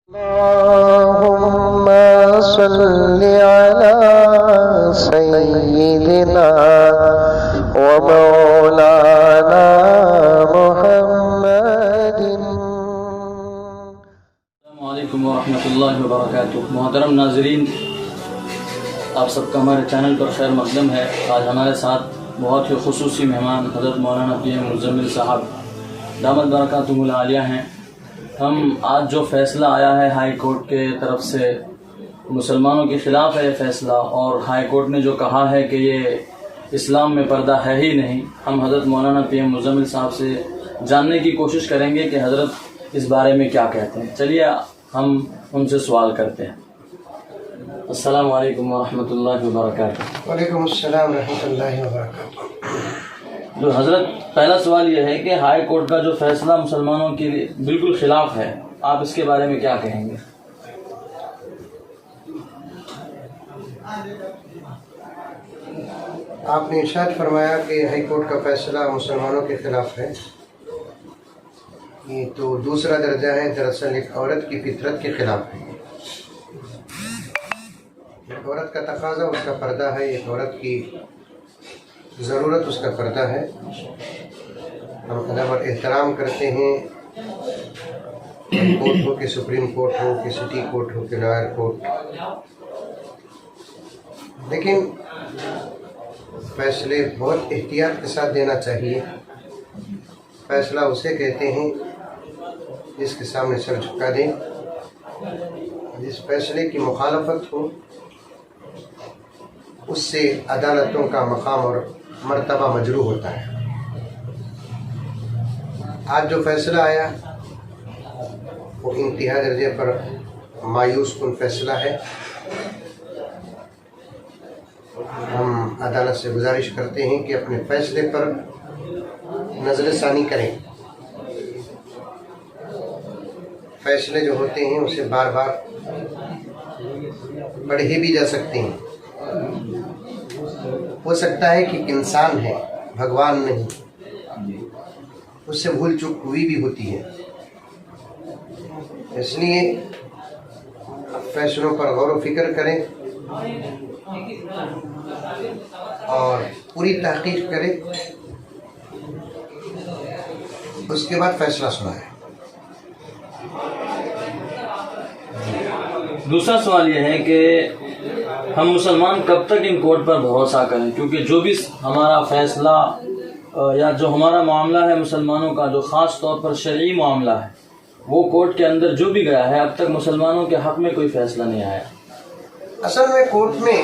اللهم صل على سيدنا ومولانا محمد۔ السلام علیکم ورحمۃ اللہ وبرکاتہ۔ محترم ناظرین، آپ سب کا ہمارے چینل پر خیر مقدم ہے۔ آج ہمارے ساتھ بہت ہی خصوصی مہمان حضرت مولانا پی ایم مزمل صاحب دامت برکاتہم العالیہ ہیں۔ ہم آج جو فیصلہ آیا ہے ہائی کورٹ کے طرف سے، مسلمانوں کے خلاف ہے یہ فیصلہ، اور ہائی کورٹ نے جو کہا ہے کہ یہ اسلام میں پردہ ہے ہی نہیں، ہم حضرت مولانا پی ایم مزمل صاحب سے جاننے کی کوشش کریں گے کہ حضرت اس بارے میں کیا کہتے ہیں۔ چلیے ہم ان سے سوال کرتے ہیں۔ السلام علیکم ورحمۃ اللہ وبرکاتہ۔ وعلیکم السلام ورحمۃ اللہ وبرکاتہ۔ جو حضرت، پہلا سوال یہ ہے کہ ہائی کورٹ کا جو فیصلہ مسلمانوں کے لیے بالکل خلاف ہے، آپ اس کے بارے میں کیا کہیں گے؟ آپ نے ارشاد فرمایا کہ ہائی کورٹ کا فیصلہ مسلمانوں کے خلاف ہے، یہ تو دوسرا درجہ ہے، دراصل ایک عورت کی فطرت کے خلاف ہے۔ ایک عورت کا تقاضا اس کا پردہ ہے، ایک عورت کی ضرورت اس کا پردہ ہے۔ ہم ادب اور احترام کرتے ہیں، کورٹ ہو کہ سپریم کورٹ ہو کہ سٹی کورٹ ہو کہ لوئر کورٹ، لیکن فیصلے بہت احتیاط کے ساتھ دینا چاہیے۔ فیصلہ اسے کہتے ہیں جس کے سامنے سر جھکا دیں، جس فیصلے کی مخالفت ہو اس سے عدالتوں کا مقام اور مرتبہ مجروح ہوتا ہے۔ آج جو فیصلہ آیا وہ انتہا درجے پر مایوس کن فیصلہ ہے۔ ہم عدالت سے گزارش کرتے ہیں کہ اپنے فیصلے پر نظر ثانی کریں۔ فیصلے جو ہوتے ہیں اسے بار بار پڑھے بھی جا سکتے ہیں۔ ہو سکتا ہے کہ ایک انسان ہے، بھگوان نہیں، اس سے بھول چوک ہوئی بھی ہوتی ہے، اس لیے فیصلوں پر غور و فکر کریں اور پوری تحقیق کریں، اس کے بعد فیصلہ سنائیں۔ دوسرا سوال یہ ہے کہ ہم مسلمان کب تک ان کورٹ پر بھروسہ کریں، کیونکہ جو بھی ہمارا فیصلہ یا جو ہمارا معاملہ ہے مسلمانوں کا، جو خاص طور پر شرعی معاملہ ہے، وہ کورٹ کے اندر جو بھی گیا ہے اب تک مسلمانوں کے حق میں کوئی فیصلہ نہیں آیا۔ اصل میں کورٹ میں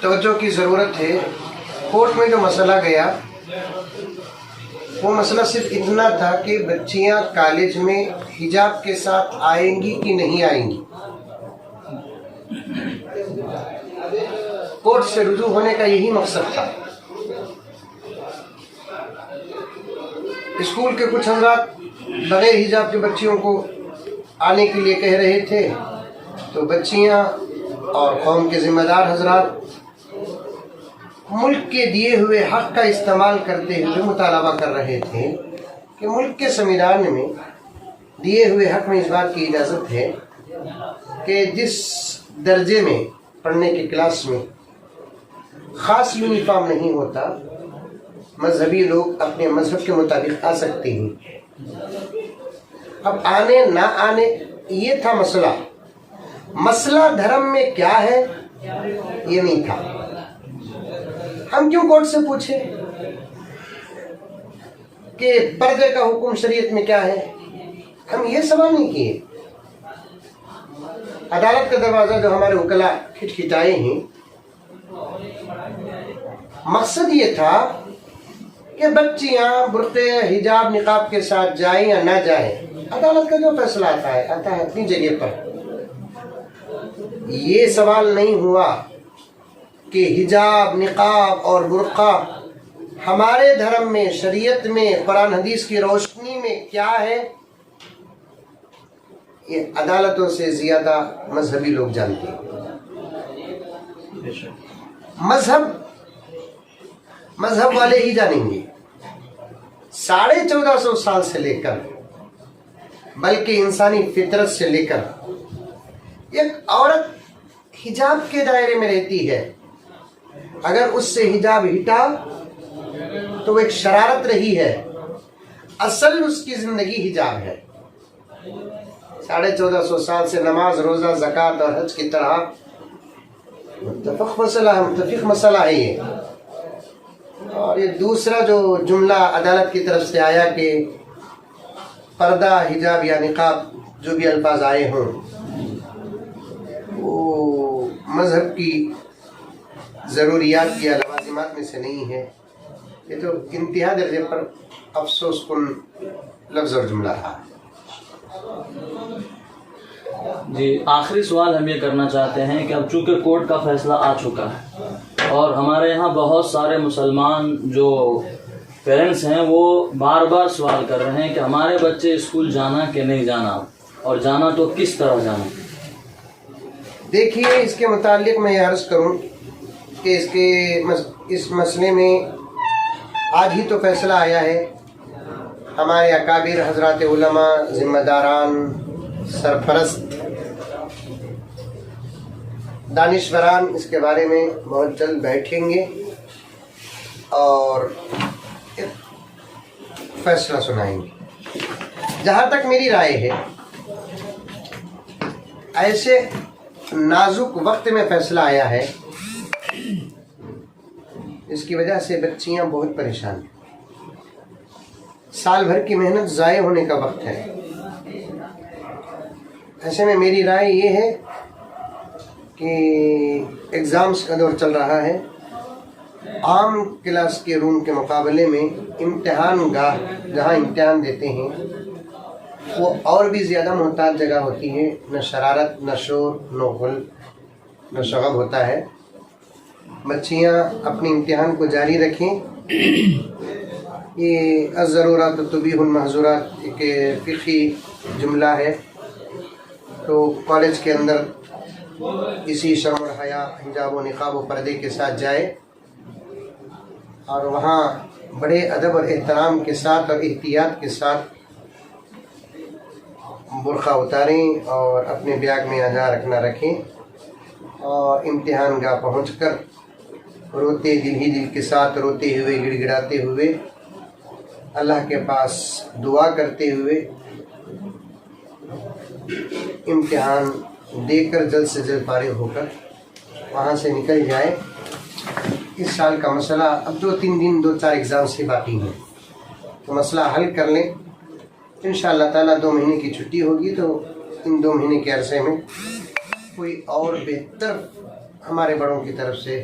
توجہ کی ضرورت ہے۔ کورٹ میں جو مسئلہ گیا وہ مسئلہ صرف اتنا تھا کہ بچیاں کالج میں حجاب کے ساتھ آئیں گی کہ نہیں آئیں گی۔ کورٹ سے رجوع ہونے کا یہی مقصد تھا۔ اسکول کے کچھ حضرات بغیر حجاب کے بچیوں کو آنے کے لیے کہہ رہے تھے، تو بچیاں اور قوم کے ذمہ دار حضرات ملک کے دیے ہوئے حق کا استعمال کرتے ہوئے مطالبہ کر رہے تھے کہ ملک کے سنویدھان میں دیے ہوئے حق میں اس بات کی اجازت ہے کہ جس درجے میں پڑھنے کی کلاس میں خاص یونیفارم نہیں ہوتا، مذہبی لوگ اپنے مذہب کے مطابق آ سکتے ہیں۔ اب آنے نہ آنے یہ تھا مسئلہ۔ مسئلہ دھرم میں کیا ہے یہ نہیں تھا۔ ہم کیوں کورٹ سے پوچھیں کہ پردے کا حکم شریعت میں کیا ہے؟ ہم یہ سوال نہیں کیے۔ عدالت کا دروازہ جو ہمارے وکلا کھٹکھٹائے ہیں، مقصد یہ تھا کہ بچیاں برقعے حجاب نقاب کے ساتھ جائیں یا نہ جائیں، عدالت کا جو فیصلہ آتا ہے اپنی جگہ پر۔ یہ سوال نہیں ہوا کہ حجاب، نقاب اور برقع ہمارے دھرم میں، شریعت میں، قرآن حدیث کی روشنی میں کیا ہے۔ یہ عدالتوں سے زیادہ مذہبی لوگ جانتے ہیں۔ مذہب والے ہی جانیں گے۔ 1450 سال سے لے کر बल्कि इंसानी फितरत से लेकर एक औरत हिजाब के दायरे में रहती है, अगर उससे हिजाब हटा तो वो एक शरारत रही है, असल उसकी जिंदगी हिजाब है। 1450 साल से नमाज, रोजा, ज़कात और हज की तरह मुत्तफ़िक़ मसला है ये। और ये दूसरा जो जुमला अदालत की तरफ से आया कि पर्दा, हिजाब या निकाब, जो भी अल्फाज आए हों, वो मज़हब की ज़रूरियात या लवाज़िमात में से नहीं है। ये तो इंतहा दर्जे पर अफसोस कुन लफ्ज़ और जुमला था। जी, आखिरी सवाल हम ये करना चाहते हैं कि अब चूँकि कोर्ट का फैसला आ चुका है और हमारे यहाँ बहुत सारे मुसलमान जो पेरेंट्स हैं वो बार बार सवाल कर रहे हैं कि हमारे बच्चे स्कूल जाना कि नहीं जाना, और जाना तो किस तरह जाना। देखिए, इसके मुताल्लिक़ मैं ये अर्ज़ करूँ कि इस मसले में आज ही तो फैसला आया है। हमारे अकाबिर हज़रात उलमा, ज़िम्मेदारान, सरपरस्त, दानिश्वरान इसके बारे में बहुत जल्द बैठेंगे और एक फैसला सुनाएंगे। जहाँ तक मेरी राय है, ऐसे नाजुक वक्त में फैसला आया है, इसकी वजह से बच्चियाँ बहुत परेशान हैं। साल भर की मेहनत ज़ाय होने का वक्त है। ऐसे में मेरी राय ये है कि एग्ज़ाम्स का दौर चल रहा है, आम क्लास के रूम के मुकाबले में इम्तिहान गाह जहाँ इम्तिहान देते हैं वो और भी ज़्यादा मोहताज जगह होती है। न शरारत, न शोर, न गुल, न शगब होता है। बच्चियाँ अपने इम्तिहान को जारी रखें। ये अज़रूरत तुबीहुल महज़ूरात एक फ़िक़ही जुमला है, तो कॉलेज के अंदर इसी शर्म और हया, हिजाब व निकाब व पर्दे के साथ जाए और वहाँ बड़े अदब और एहतराम के साथ और एहतियात के साथ बुर्का उतारें और अपने बैग में अज़ा रखना रखें और इम्तिहान गाह पहुँच कर रोते दिल के साथ, रोते हुए, गिड़गिड़ाते हुए, अल्लाह के पास दुआ करते हुए इम्तिहान देकर जल्द से जल्द फारिग होकर वहाँ से निकल जाए। इस साल का मसला अब 2-3 दिन, 2-4 एग्ज़ाम्स ही बाकी हैं, तो मसला हल कर लें। इंशाअल्लाह ताला 2 महीने की छुट्टी होगी, तो इन 2 महीने के अरसे में कोई और बेहतर हमारे बड़ों की तरफ से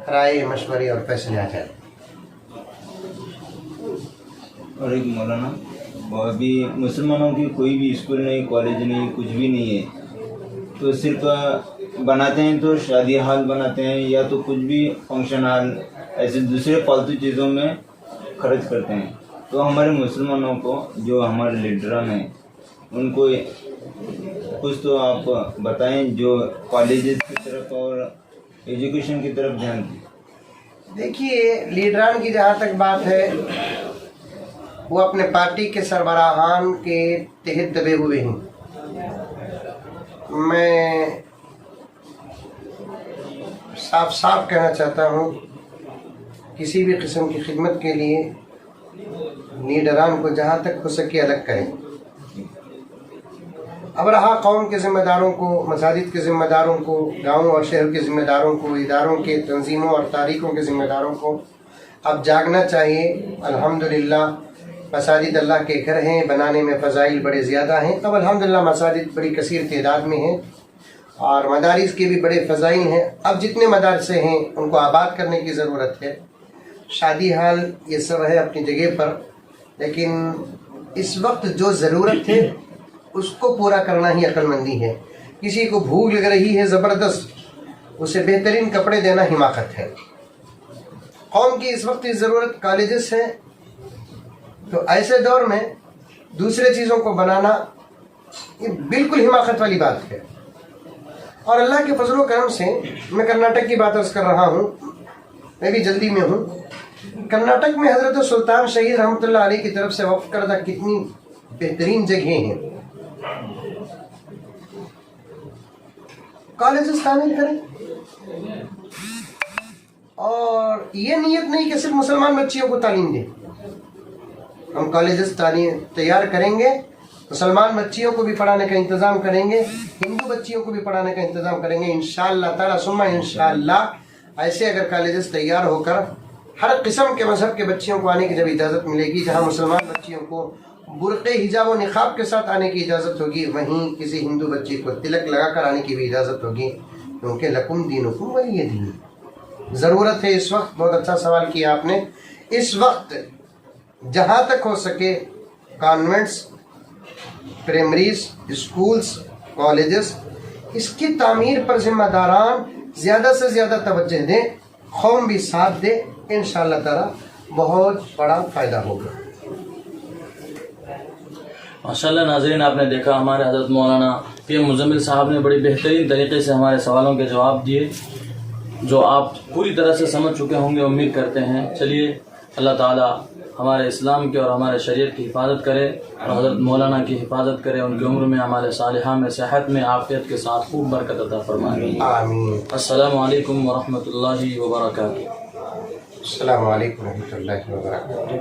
राय, मशवरे और फैसले आ जाए। और एक मौलाना, अभी मुसलमानों की कोई भी स्कूल नहीं, कॉलेज नहीं, कुछ भी नहीं है, तो सिर्फ बनाते हैं तो शादी हाल बनाते हैं या तो कुछ भी फंक्शन हाल, ऐसे दूसरे फालतू चीज़ों में खर्च करते हैं। तो हमारे मुसलमानों को, जो हमारे लीडरान हैं, उनको कुछ तो आप बताएं जो कॉलेजेस की तरफ और एजुकेशन की तरफ ध्यान दें। देखिए, लीडरान की जहाँ तक बात है, वो अपने पार्टी के सरबराहान के तहत दबे हुए हैं। मैं साफ साफ कहना चाहता हूँ, किसी भी किस्म की खिदमत के लिए लीडरान को जहाँ तक हो सके अलग करें। अब रहा कौम के ज़िम्मेदारों को, मसाजिद के ज़िम्मेदारों को, गाँव और शहर के ज़िम्मेदारों को, इदारों के, तंजीमों और तारीखों के ज़िम्मेदारों को अब जागना चाहिए। अल्हम्दुलिल्लाह मसाजिद अल्लाह के घर हैं, बनाने में फ़ज़ाइल बड़े ज़्यादा हैं। अब अल्हम्दुलिल्लाह मसाजिद बड़ी कसीर तादाद में हैं और मदारिस के भी बड़े फ़ज़ाइल हैं। अब जितने मदारसे हैं उनको आबाद करने की ज़रूरत है। शादी हाल ये सब है अपनी जगह पर, लेकिन इस वक्त जो ज़रूरत है उसको पूरा करना ही अक्लमंदी है। किसी को भूख लग रही है ज़बरदस्त, उसे बेहतरीन कपड़े देना हिमाकत है। कौम की इस वक्त ज़रूरत कॉलेजेस है, तो ऐसे दौर में दूसरे चीज़ों को बनाना ये बिल्कुल हिमाकत वाली बात है। और अल्लाह के फजल व करम से मैं कर्नाटक की बात अर्ज़ कर रहा हूँ, मैं भी जल्दी में हूँ। कर्नाटक में हज़रत सुल्तान शहीद रहमतुल्लाह अलैह की तरफ से वक्फ करदा कितनी बेहतरीन जगहें हैं। कॉलेजेस तामीर करें, और ये नियत नहीं कि सिर्फ मुसलमान बच्चियों को तालीम दें। हम कॉलेजेस तैयार करेंगे, मुसलमान बच्चियों को भी पढ़ाने का इंतज़ाम करेंगे, हिंदू बच्चियों को भी पढ़ाने का इंतज़ाम करेंगे इंशाअल्लाह ताला सुम्मा इंशाअल्लाह। ऐसे अगर कॉलेजेस तैयार होकर हर किस्म के मजहब के बच्चियों को आने की जब इजाज़त मिलेगी, जहाँ मुसलमान बच्चियों को बुर्क़े हिजाब और निक़ाब के साथ आने की इजाज़त होगी, वहीं किसी हिंदू बच्ची को तिलक लगा कर आने की भी इजाज़त होगी, क्योंकि लकुम दीनुकुम वलिय दीन। ज़रूरत है इस वक्त, बहुत अच्छा सवाल किया आपने, इस वक्त जहाँ तक हो सके कॉन्वेंट्स, प्राइमरीज, स्कूल्स, कॉलेजेस, इसकी तामीर पर जिम्मेदारान ज़्यादा से ज़्यादा तवज्जो दें, कौम भी साथ दे, इंशाअल्लाह ताला बहुत बड़ा फ़ायदा होगा। माशाअल्लाह नाज़रीन, आपने देखा हमारे हज़रत मौलाना PM मुज़म्मिल साहब ने बड़ी बेहतरीन तरीके से हमारे सवालों के जवाब दिए, जो आप पूरी तरह से समझ चुके होंगे, उम्मीद करते हैं। चलिए अल्लाह ताला हमारे इस्लाम की और हमारे शरीयत की हिफाजत करे और हज़रत मौलाना की हिफाजत करे, उनकी उम्र में, हमारे सालिहा में, सेहत में, आफ़ियत के साथ खूब बरकत अता फरमाए। आमीन। अस्सलामु अलैकुम वरहमतुल्लाहि वबरकातुहू। अस्सलामु अलैकुम वरहमतुल्लाहि वबरकातुहू।